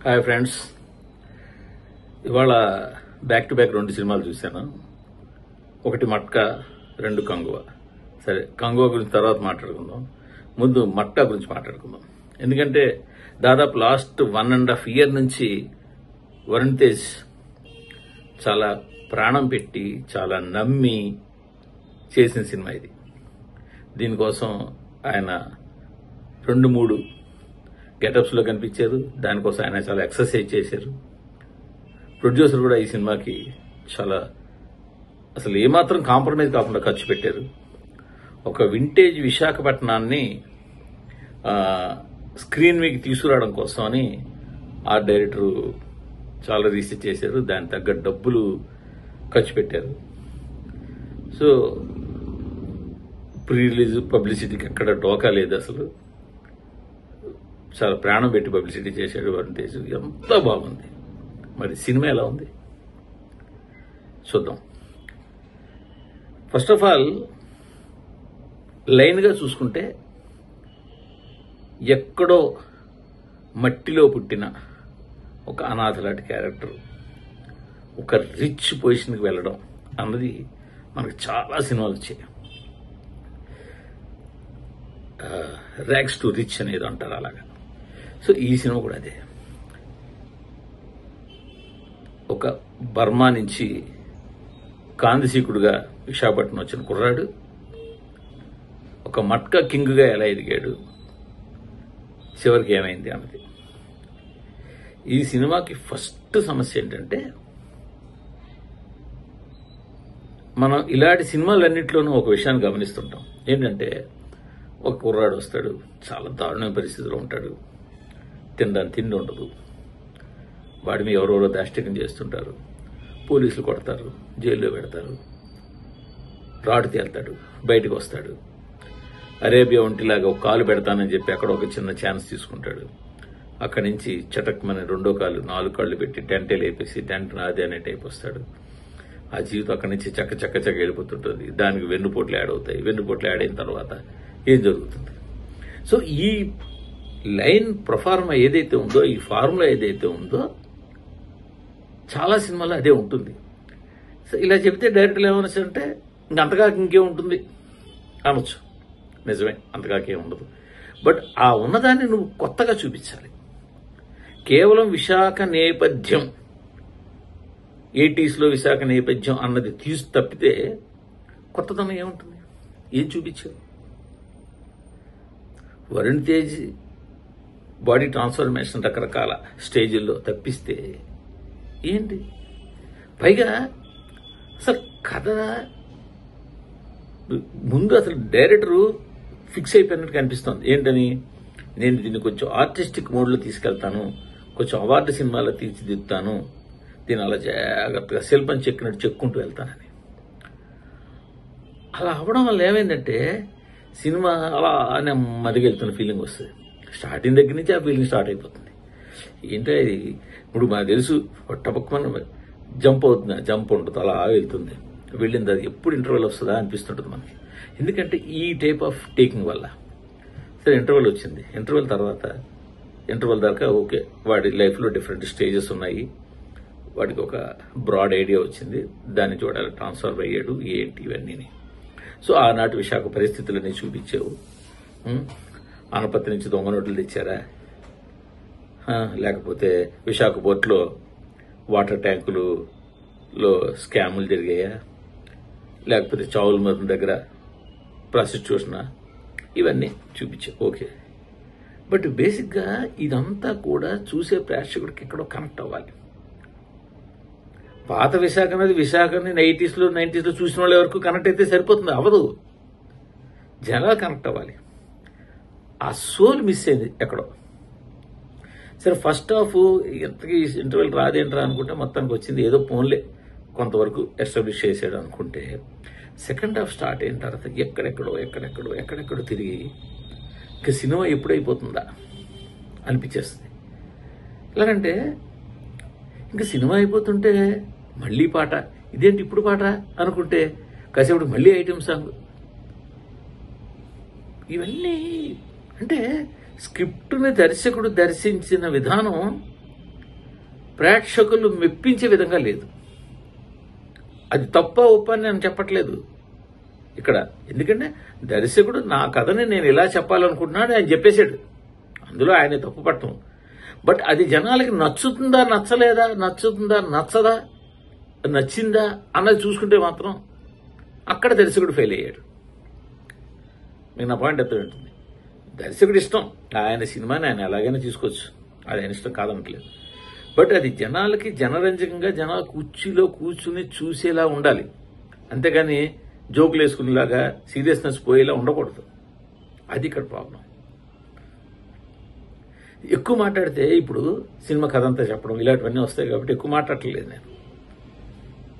Hi friends, ఇవాళ back to back 2 సినిమాలు చూశాను. ఒకటి మట్కా, 2 కంగువ. సరే, కంగువ గురించి తర్వాత మాట్లాడుకుందాం. ముందు మట్కా గురించి మాట్లాడుకుందాం. ఎందుకంటే దాదాపు లాస్ట్ 1.5 year నుంచి వరుణ్ తేజ్ చాలా ప్రాణం పెట్టి చాలా నమ్మి చేసిన సినిమా ఇది. దీనికోసం ఆయన 2-3 గెటప్స్ లో కనిపించారు. దానికోసం ఆయన చాలా ఎక్సర్సైజ్ చేశారు. ప్రొడ్యూసర్ కూడా ఈ సినిమాకి చాలా అసలు ఏమాత్రం కాంప్రమైజ్ కాకుండా ఖర్చు పెట్టారు. ఒక వింటేజ్ విశాఖపట్నాన్ని స్క్రీన్ మీదకి తీసుకురావడం కోసం అని ఆర్ట్ డైరెక్టర్ చాలా రీసెర్చ్ చేశారు. దానికి తగ్గ డబ్బులు ఖర్చు పెట్టారు. సో ప్రీ రిలీజ్ పబ్లిసిటీకి ఎక్కడ డోకా లేదు. అసలు చాలా ప్రాణం పెట్టి పబ్లిసిటీ చేశాడు వరుణ్ తేజ్. ఎంత బాగుంది. మరి సినిమా ఎలా ఉంది చూద్దాం. ఫస్ట్ ఆఫ్ ఆల్ లైన్గా చూసుకుంటే ఎక్కడో మట్టిలో పుట్టిన ఒక అనాథ లాంటి క్యారెక్టర్ ఒక రిచ్ పొజిషన్కి వెళ్ళడం అన్నది మనకు చాలా సినిమాలు వచ్చాయి. ర్యాగ్స్ టు రిచ్ అనేది అంటారు అలాగా. సో ఈ సినిమా కూడా అదే. ఒక బర్మా నుంచి కాందిశీకుడుగా విశాఖపట్నం వచ్చిన కుర్రాడు ఒక మట్కా కింగ్గా ఎలా ఎదిగాడు, చివరికి ఏమైంది అన్నది. ఈ సినిమాకి ఫస్ట్ సమస్య ఏంటంటే, మనం ఇలాంటి సినిమాలన్నింటిలోనూ ఒక విషయాన్ని గమనిస్తుంటాం. ఏంటంటే, ఒక కుర్రాడు వస్తాడు, చాలా దారుణమైన పరిస్థితిలో ఉంటాడు, తినడానికి తిండి ఉండదు, వాడి మీద ఎవరెవరో దాష్టికం చేస్తుంటారు, పోలీసులు కొడతారు, జైల్లో పెడతారు, రాడు తేల్తాడు, బయటకు వస్తాడు, అరేబియా ఒంటిలాగా ఒక కాలు పెడతానని చెప్పి అక్కడ ఒక చిన్న ఛాన్స్ తీసుకుంటాడు. అక్కడి నుంచి చటక్మని 2వ కాలు 4 కాళ్ళు పెట్టి టెంటే లేపేసి టెంట్ నాదే అనే టైప్ వస్తాడు. ఆ జీవితం అక్కడి నుంచి చక్క వెళ్ళిపోతుంటుంది. దానికి వెన్నుపోట్లు యాడ్ అవుతాయి. వెన్నుపోట్లు యాడ్ అయిన తర్వాత ఏం జరుగుతుంది? సో ఈ లైన్ ప్రొఫార్మా ఏదైతే ఉందో, ఈ ఫార్ములా ఏదైతే ఉందో, చాలా సినిమాలో అదే ఉంటుంది. సో ఇలా చెప్తే డైరెక్టర్లు ఏమనొచ్చు అంటే, అంతగా ఇంకేం ఉంటుంది అనొచ్చు. నిజమే, అంతగా ఏం ఉండదు. బట్ ఆ ఉన్నదాన్ని నువ్వు కొత్తగా చూపించాలి. కేవలం విశాఖ నేపథ్యం, 80s లో విశాఖ నేపథ్యం అన్నది తీసి తప్పితే కొత్తదనం ఏముంటుంది? ఏం చూపించావు? వరుణ్ తేజ్ బాడీ ట్రాన్స్ఫర్మేషన్ రకరకాల స్టేజ్ల్లో తప్పిస్తే ఏంటి? పైగా అసలు కథ ముందు అసలు డైరెక్టరు ఫిక్స్ అయిపోయినట్టు కనిపిస్తోంది. ఏంటని, నేను దీన్ని కొంచెం ఆర్టిస్టిక్ మోడ్లో తీసుకెళ్తాను, కొంచెం అవార్డు సినిమాలో తీర్చిదిద్దుతాను, దీన్ని అలా జాగ్రత్తగా శిల్పం చెక్కినట్టు చెక్కుంటూ వెళ్తానని. అలా అవ్వడం వల్ల ఏమైందంటే సినిమా అలా మదిగెళ్తున్న ఫీలింగ్ వస్తుంది. స్టార్టింగ్ దగ్గర నుంచి ఆ ఫీలింగ్ స్టార్ట్ అయిపోతుంది. ఏంటో ఇది ఇప్పుడు మనకు తెలుసు, టపక్కన జంప్ అవుతుంది, జంప్ ఉంటుంది, అలా వెళ్తుంది, వెళ్ళింది. అది ఎప్పుడు ఇంటర్వెల్ వస్తుందా అనిపిస్తుంటుంది మనకి. ఎందుకంటే ఈ టైప్ ఆఫ్ టేకింగ్ వల్ల. సరే, ఇంటర్వెల్ వచ్చింది. ఇంటర్వెల్ తర్వాత ఇంటర్వెల్ దాకా ఓకే, వాడి లైఫ్లో డిఫరెంట్ స్టేజెస్ ఉన్నాయి, వాడికి ఒక బ్రాడ్ ఐడియా వచ్చింది, దాన్ని చూడాలి, ట్రాన్స్ఫర్ అయ్యాడు, ఏంటి ఇవన్నీ. సో ఆనాటి విశాఖ పరిస్థితులన్నీ చూపించావు. ఆనపత్తి నుంచి దొంగ నోట్లు తెచ్చారా, లేకపోతే విశాఖ పోర్టులో వాటర్ ట్యాంకులలో స్కాములు జరిగాయా, లేకపోతే చావుల మరుగు దగ్గర ప్రాసిక్యూషనా, ఇవన్నీ చూపించావు. ఓకే, బట్ బేసిక్గా ఇదంతా కూడా చూసే ప్రేక్షకుడికి ఎక్కడో కనెక్ట్ అవ్వాలి. పాత విశాఖ అనేది విశాఖని 80s లో 90s లో చూసిన వాళ్ళ వరకు కనెక్ట్ అయితే సరిపోతుంది, అవ్వదు. జనాలు కనెక్ట్ అవ్వాలి. ఆ సోల్ మిస్ అయింది ఎక్కడో. సరే, ఫస్ట్ హాఫ్ ఎంతకి ఇంటర్వెల్ రాదేంట్రా అనుకుంటే మొత్తానికి వచ్చింది, ఏదో ఫోన్లే కొంతవరకు ఎస్టాబ్లిష్ చేసాడు అనుకుంటే, సెకండ్ హాఫ్ స్టార్ట్ అయిన తర్వాత ఎక్కడెక్కడో తిరిగి ఇక సినిమా ఎప్పుడైపోతుందా అనిపించేస్తుంది. ఎలాగంటే ఇంకా సినిమా అయిపోతుంటే మళ్ళీ పాట, ఇదేంటి ఇప్పుడు పాట అనుకుంటే కాసేపు మళ్ళీ ఐటెం సాంగ్. ఇవన్నీ అంటే స్క్రిప్ట్ని దర్శకుడు దర్శించిన విధానం ప్రేక్షకులు మెప్పించే విధంగా లేదు. అది తప్ప ఒప్ప అని నేను చెప్పట్లేదు ఇక్కడ. ఎందుకంటే దర్శకుడు నా కథని నేను ఇలా చెప్పాలనుకుంటున్నాడు ఆయన చెప్పేశాడు, అందులో ఆయన తప్పు పట్టం. బట్ అది జనాలకి నచ్చుతుందా నచ్చలేదా, నచ్చుతుందా నచ్చదా, నచ్చిందా అన్నది చూసుకుంటే మాత్రం అక్కడ దర్శకుడు ఫెయిల్ అయ్యాడు. మీకు నా పాయింట్ ఎంత ఉంటుంది? దర్శకుడు ఇష్టం, ఆయన సినిమాని ఆయన ఎలాగైనా తీసుకోవచ్చు, అది ఆయన ఇష్టం కాదనట్లేదు. బట్ అది జనాలకి జనరంజకంగా జనాల కుర్చీలో కూర్చుని చూసేలా ఉండాలి, అంతేగాని జోకులు వేసుకునేలాగా సీరియస్నెస్ పోయేలా ఉండకూడదు. అది ఇక్కడ ప్రాబ్లం. ఎక్కువ మాట్లాడితే ఇప్పుడు సినిమా కథ అంతా చెప్పడం ఇలాంటివన్నీ వస్తాయి కాబట్టి ఎక్కువ మాట్లాడట్లేదు నేను,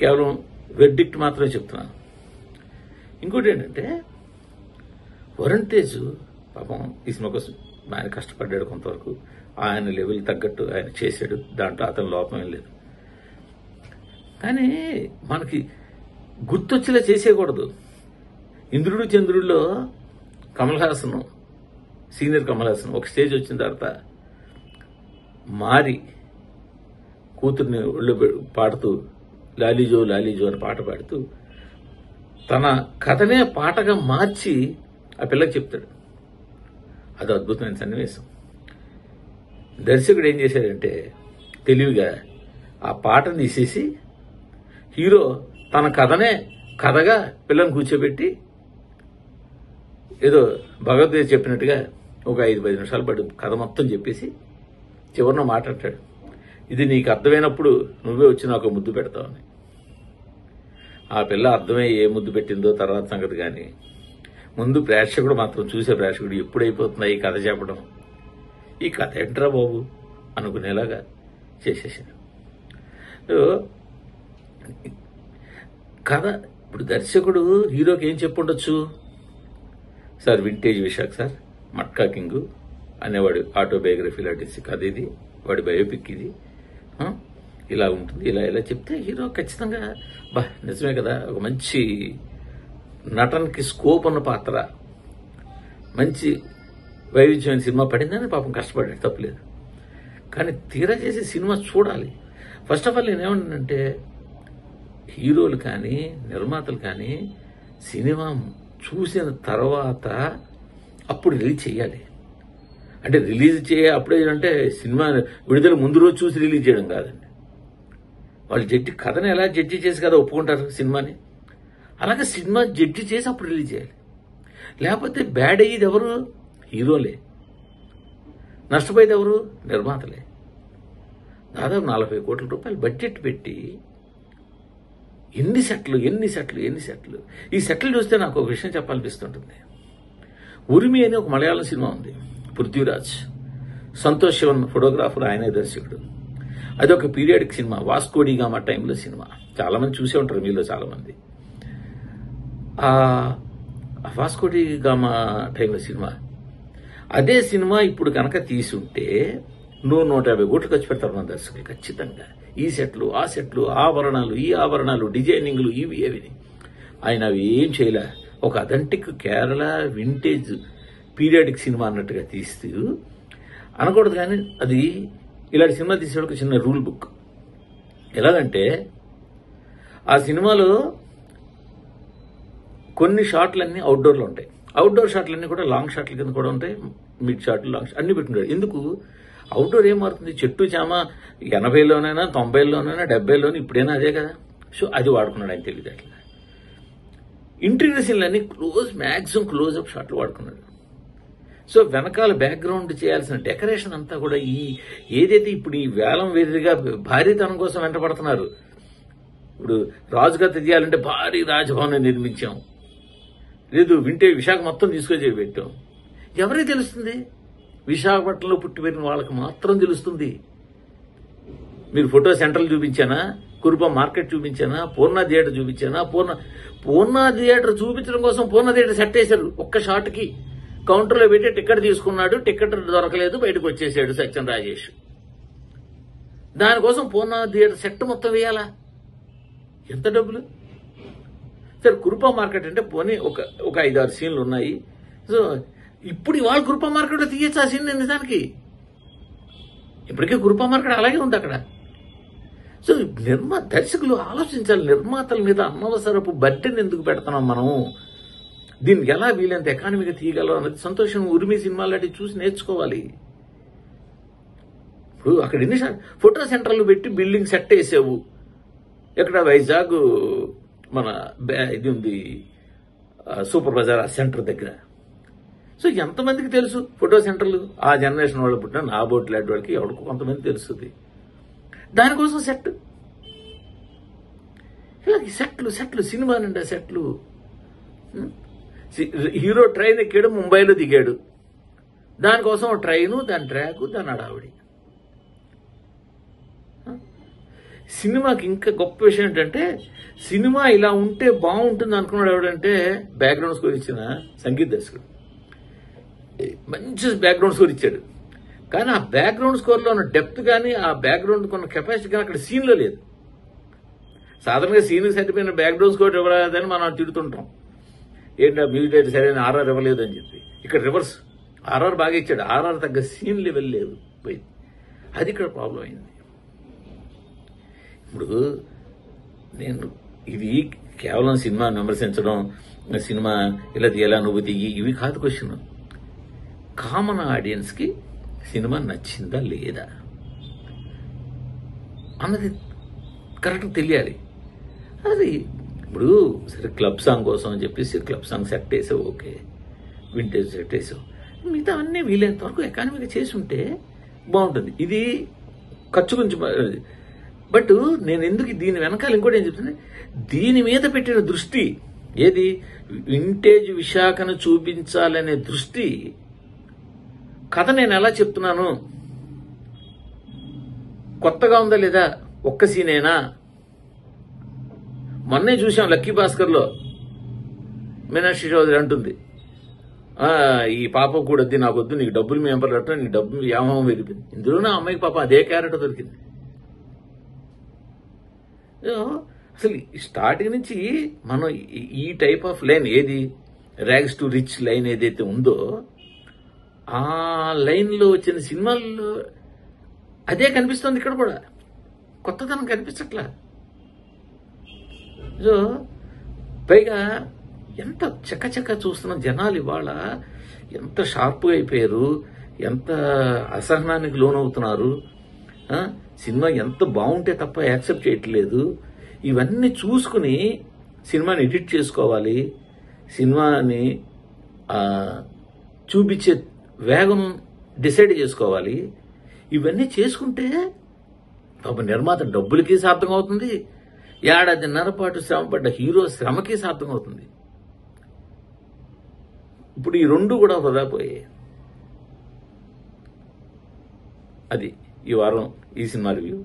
కేవలం వెర్డిక్ట్ మాత్రమే చెప్తున్నాను. ఇంకోటి ఏంటంటే వరుణ్ తేజ్ పాపం ఈ సినిమా కోసం ఆయన కష్టపడ్డాడు, కొంతవరకు ఆయన లెవెల్ తగ్గట్టు ఆయన చేశాడు, దాంట్లో అతని లోపం ఏం లేదు. కానీ మనకి గుర్తొచ్చేలా చేసేయకూడదు. ఇంద్రుడు చంద్రుడిలో కమల్ హాసన్, సీనియర్ కమల్ హాసన్ ఒక స్టేజ్ వచ్చిన తర్వాత మారి కూతుర్ని ఒళ్ళు పాడుతూ లాలీజో లాలీజో అని పాట పాడుతూ తన కథనే పాటగా మార్చి ఆ పిల్లకి చెప్తాడు. అది అద్భుతమైన సన్నివేశం. దర్శకుడు ఏం చేశాడంటే తెలివిగా ఆ పాటను తీసేసి హీరో తన కథనే కథగా పిల్లని కూర్చోబెట్టి ఏదో భగవద్గీత చెప్పినట్టుగా ఒక 5-10 నిమిషాలు పడి కథ మొత్తం చెప్పేసి చివరిన మాట్లాడతాడు, ఇది నీకు అర్థమైనప్పుడు నువ్వే వచ్చి నాకు ముద్దు పెడతావని. ఆ పిల్ల అర్థమై ఏ ముద్దు పెట్టిందో తర్వాత సంగతి, కానీ ముందు ప్రేక్షకుడు మాత్రం, చూసే ప్రేక్షకుడు ఎప్పుడైపోతుందా ఈ కథ చెప్పడం, ఈ కథ ఏంట్రా బాబు అనుకునేలాగా చేసేసాడు. కథ ఇప్పుడు దర్శకుడు హీరోకి ఏం చెప్పుండొచ్చు, sir vintage Visakha sir, Matka king అనేవాడు ఆటోబయోగ్రఫీ లాంటి కథ ఇది, వాడి బయోపిక్ ఇది, ఇలా ఉంటుంది, ఇలా ఇలా చెప్తే హీరో ఖచ్చితంగా బా నిజమే కదా, ఒక మంచి నటనకి స్కోప్ ఉన్న పాత్ర, మంచి వైవిధ్యమైన సినిమా పడిందని పాపం కష్టపడ్డాడు, తప్పలేదు. కానీ తీరా చేసే సినిమా చూడాలి. ఫస్ట్ ఆఫ్ ఆల్ నేనేమంటానంటే హీరోలు కానీ నిర్మాతలు కానీ సినిమా చూసిన తర్వాత అప్పుడు రిలీజ్ చేయాలి. అంటే రిలీజ్ అప్పుడే అంటే సినిమా విడుదల ముందు రోజు చూసి రిలీజ్ చేయడం కాదండి. వాళ్ళు కథను ఎలా జడ్జి చేసి కదా ఒప్పుకుంటారు సినిమాని, అలాగే సినిమా జడ్జి చేసి అప్పుడు రిలీజ్ చేయాలి. లేకపోతే బ్యాడ్ అయ్యేది ఎవరు? హీరోలే. నష్టపోయేది ఎవరు? నిర్మాతలే. దాదాపు 40 కోట్ల రూపాయలు బడ్జెట్ పెట్టి ఎన్ని సెట్లు. ఈ సెట్లు చూస్తే నాకు ఒక విషయం చెప్పాలనిపిస్తుంటుంది. ఉరిమి అనే ఒక మలయాళం సినిమా ఉంది, పృథ్వీరాజ్, సంతోష్ శివన్ ఫోటోగ్రాఫర్, ఆయనే దర్శకుడు. అది ఒక పీరియాడిక్ సినిమా, వాస్కోడి గామా టైంలో సినిమా. చాలా మంది చూసే ఉంటారు మీలో చాలా మంది. ఆ వాస్కోడి గామా టైంలో సినిమా, అదే సినిమా ఇప్పుడు కనుక తీసుంటే 150 కోట్లు ఖర్చు పెడతారు మన దర్శకులు ఖచ్చితంగా. ఈ సెట్లు, ఆ సెట్లు, ఆభరణాలు, ఈ ఆభరణాలు, డిజైనింగ్లు, ఇవి ఏవిని. ఆయన అవి ఏం చేయలే. ఒక authentic Kerala vintage periodic cinema అన్నట్టుగా తీస్తూ అనకూడదు. కానీ అది ఇలాంటి సినిమా తీసేవాళ్ళకి చిన్న రూల్ బుక్. ఎలాగంటే ఆ సినిమాలో కొన్ని షాట్లన్నీ అవుట్డోర్లో ఉంటాయి. అవుట్డోర్ షాట్లన్నీ కూడా లాంగ్ షాట్ల కింద కూడా ఉంటాయి, మిడ్ షాట్లు, లాంగ్ షాట్ అన్ని పెట్టుకుంటాడు. ఎందుకు? అవుట్డోర్ ఏం మారుతుంది? చెట్టు చామ 80లోనైనా 90లోనైనా 70లోనైనా ఇప్పుడైనా అదే కదా. సో అది వాడుకున్నాడు ఆయన తెలివితేటలు. ఇంటీరియర్ సీన్లన్నీ మ్యాక్సిమం క్లోజ్అప్ షాట్లు వాడుకున్నాడు. సో వెనకాల బ్యాక్గ్రౌండ్ చేయాల్సిన డెకరేషన్ అంతా కూడా ఏదైతే ఇప్పుడు ఈ వేలం వేదిగా భారీతనం కోసం వెంటపడుతున్నారు. ఇప్పుడు రాజుగారి తీయాలంటే భారీ రాజభవనం నిర్మించాం, లేదు వింటేజ్ విశాఖ మొత్తం తీసుకొచ్చి పెట్టాం. ఎవరికి తెలుస్తుంది? విశాఖపట్నంలో పుట్టి పెరిగిన వాళ్ళకి మాత్రం తెలుస్తుంది. మీరు ఫోటో సెంటర్లు చూపించానా, కురుప మార్కెట్ చూపించానా, పూర్ణ థియేటర్ చూపించానా? పూర్ణ థియేటర్ చూపించడం కోసం పూర్ణ థియేటర్ సెట్ వేశారు. ఒక్క షాట్కి కౌంటర్లో పెట్టి టికెట్ తీసుకున్నాడు, టికెట్ దొరకలేదు, బయటకు వచ్చేసాడు సత్యం రాజేష్. దానికోసం పూర్ణ థియేటర్ సెట్ మొత్తం వేయాలా? ఎంత డబ్బులు? సరే కురుప మార్కెట్ అంటే పోనీ ఒక 5-6 సీన్లు ఉన్నాయి. సో ఇప్పుడు ఇవాళ కురుప మార్కెట్లో తీయచ్చు ఆ సీన్ నిజానికి. ఇప్పటికే కురుప మార్కెట్ అలాగే ఉంది అక్కడ. సో దర్శకులు ఆలోచించాలి, నిర్మాతల మీద అనవసరపు బడ్డెని ఎందుకు పెడుతున్నాం మనం, దీనికి ఎలా వీలైనంత ఎకానమీగా తీయగలం అనేది సంతోషం. ఉరిమి సినిమాలు లాంటివి చూసి నేర్చుకోవాలి. ఇప్పుడు అక్కడ ఎన్ని ఫోటో సెంటర్లు పెట్టి బిల్డింగ్ సెట్ వేసావు. ఎక్కడ వైజాగ్ మన ఇది ఉంది సూపర్ బజార్ సెంటర్ దగ్గర. సో ఎంతమందికి తెలుసు ఫోటో సెంటర్లు? ఆ జనరేషన్ వాళ్ళు పుట్టిన నా బోట్ లాంటి వాళ్ళకి ఎవరికి కొంతమంది తెలుస్తుంది. దానికోసం సెట్, ఇలా సెట్లు సినిమా నిండా సెట్లు. హీరో ట్రైన్ ఎక్కాడు, ముంబైలో దిగాడు, దానికోసం ట్రైను, దాని ట్రాక్, దాని అడావిడి. సినిమాకి ఇంకా గొప్ప విషయం ఏంటంటే, సినిమా ఇలా ఉంటే బాగుంటుంది అనుకున్నాడు ఎవడంటే బ్యాక్గ్రౌండ్ స్కోర్ ఇచ్చిన సంగీత దర్శకుడు. మంచి బ్యాక్గ్రౌండ్ స్కోర్ ఇచ్చాడు, కానీ ఆ బ్యాక్గ్రౌండ్ స్కోర్లో ఉన్న డెప్త్ కానీ ఆ బ్యాక్గ్రౌండ్ కొన్న కెపాసిటీ కానీ అక్కడ సీన్లో లేదు. సాధారణంగా సీన్కి సరిపోయిన బ్యాక్గ్రౌండ్ స్కోర్ ఇవ్వలేదని మనం తిడుతుంటాం, ఏంటి ఆ మ్యూజిక్ డైరెక్టర్ సరైన ఆర్ఆర్ ఇవ్వలేదు అని చెప్పి. ఇక్కడ రివర్స్, ఆర్ఆర్ బాగా ఇచ్చాడు, ఆర్ఆర్ తగ్గ సీన్ లెవెల్ లేదు పోయింది. అది ఇక్కడ ప్రాబ్లం అయింది. ఇప్పుడు నేను ఇది కేవలం సినిమా విమర్శించడం, సినిమా ఇలా తీయాలి అనుభూతి ఇవి కాదు క్వశ్చన్. కామన్ ఆడియన్స్కి సినిమా నచ్చిందా లేదా అన్నది కరెక్ట్గా తెలియాలి. అది ఇప్పుడు సరే క్లబ్ సాంగ్ కోసం అని చెప్పేసి క్లబ్ సాంగ్ సెట్ వేసావు, ఓకే, వింటేజ్ సెట్ వేసావు, మిగతా అన్నీ వీలైనంత వరకు ఎకానమీగా చేసి ఉంటే బాగుంటుంది. ఇది ఖర్చు గురించి. బట్ నేను ఎందుకు దీని వెనకాల ఇంకోటి ఏం చెప్తుంది, దీని మీద పెట్టిన దృష్టి ఏది, వింటేజ్ విశాఖను చూపించాలనే దృష్టి. కథ నేను ఎలా చెప్తున్నాను, కొత్తగా ఉందా లేదా, ఒక్క సీనేనా. మొన్నే చూసాం లక్కీ భాస్కర్లో మీనాక్షి చౌదరి అంటుంది, ఈ పాప కూడా వద్దు, నాకు వద్దు, నీకు డబ్బులు మేము పడటం, నీకు డబ్బులు వ్యామోహం వెళ్ళిపోయింది. ఇందులోనే అమ్మాయికి పాప అదే క్యారెక్టర్ దొరికింది. అసలు స్టార్టింగ్ నుంచి మనం ఈ టైప్ ఆఫ్ లైన్ ఏది, ర్యాగ్స్ టు రిచ్ లైన్ ఏదైతే ఉందో ఆ లైన్లో వచ్చిన సినిమాల్లో అదే కనిపిస్తుంది. ఇక్కడ కూడా కొత్తదనం కనిపించట్లా. సో పైగా ఎంత చక్కచక్క చూస్తున్న జనాలు ఇవాళ ఎంత షార్ప్గా అయిపోయారు, ఎంత అసహనానికి లోనవుతున్నారు. సినిమా ఎంత బాగుంటే తప్ప యాక్సెప్ట్ చేయట్లేదు. ఇవన్నీ చూసుకుని సినిమాని ఎడిట్ చేసుకోవాలి, సినిమాని చూపించే వేగం డిసైడ్ చేసుకోవాలి. ఇవన్నీ చేసుకుంటే పాప నిర్మాత డబ్బులకి సార్థం అవుతుంది, ఏడాదిన్నర పాటు శ్రమపడ్డ హీరో శ్రమకి సార్థం అవుతుంది. ఇప్పుడు ఈ రెండు కూడా వృధా పోయాయి. అది ఈ వారం ఈ సినిమా రివ్యూ.